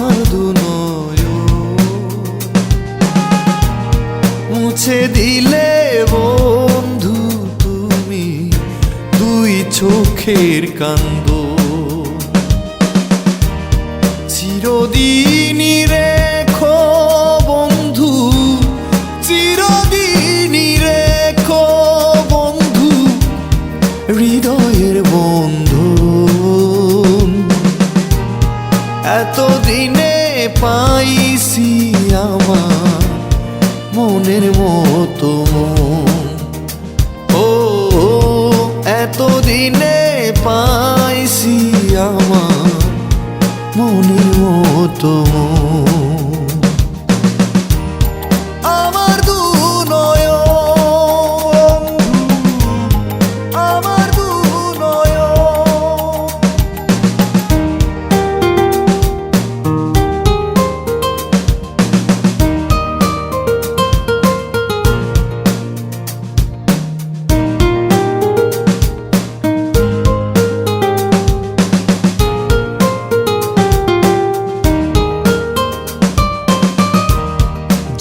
আমার দুনয়ন মুছে দিলে বন্ধু তুমি দুই চোখের কান্দন। চিরদিনই রেখো বন্ধু, চিরদিনই রেখো বন্ধু হৃদয়ের বন্ধন। এতদিনে পাইছি আমার মনের মতো মন। ও এতদিনে পাইছি আমার মনের মতো মন। আমার দুনয়ন, আমার দুনয়ন।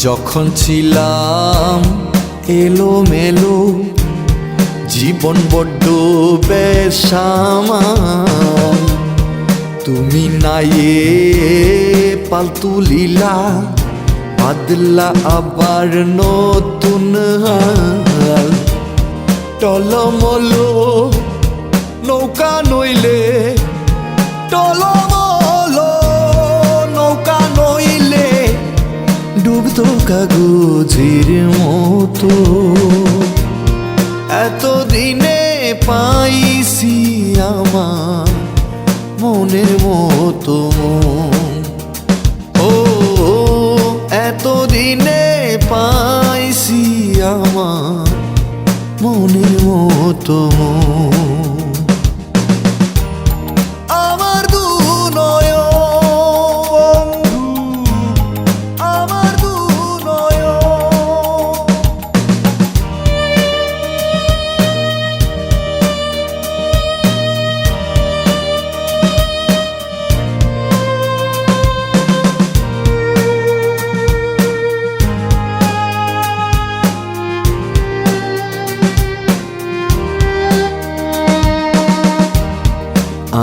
যখন ছিলাম এলোমেলো জীবন বড্ড বেসামাল, তুমি নাইয়ে পালতু লীলা বাদলা আবার নতুন হাল। টলমলো নৌকা নইলে, টলমলো নৌকা নইলে ডুবতো কাগজের মতো। এতদিনে পাইছি আমার মনের মতো মন। ও এতদিনে পাইছি আমার মনের মতো মন। আমার দুনয়ন, আমার দুনয়ন।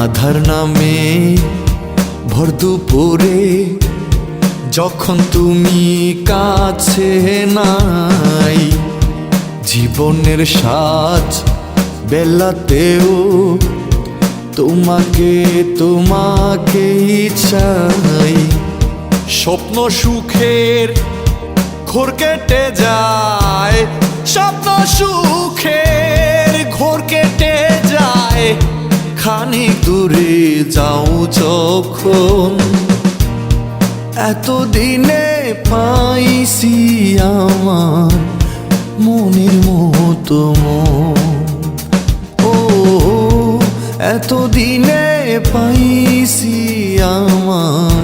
আধার নামে ভর দুপুরে যখন তুমি কাছে নাই, জীবনের সাজ বেলাতেও তোমাকে তোমাকেই চাই। স্বপ্ন সুখের ঘোর কেটে যায়, স্বপ্ন সুখের ঘোর কেটে যায় খানিক দূরে যাও যখন। এতদিনে পাইছি আমার মনের মতো মন। ও এতদিনে পাইছি আমার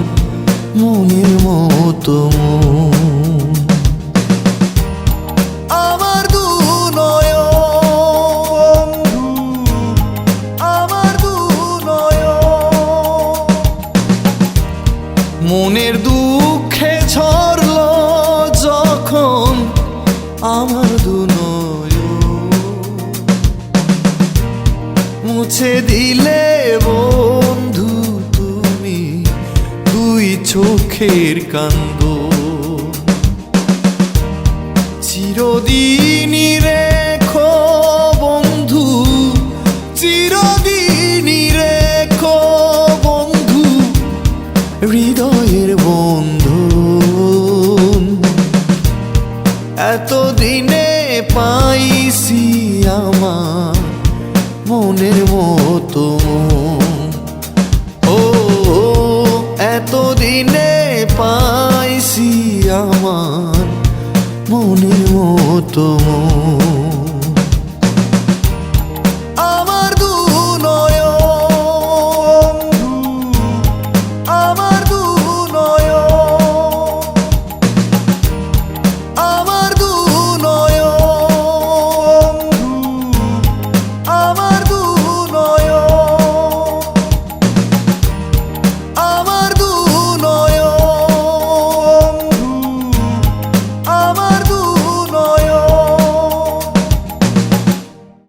মনের মতো মন। আমার দুনয়ন, আমার দুনয়ন। মনের দুঃখে ঝরল যখন আমার দুনয়ন মুছে দিলে বন্ধু তুমি দুই চোখের কান্দন। চিরদিনই রেখো বন্ধু, চিরদিনই রেখো বন্ধু হৃদয়ের বন্ধন। এতদিনে পাইছি আমার মনের মতো মন। ও এতদিনে পাইছি আমার মনের মতো মন।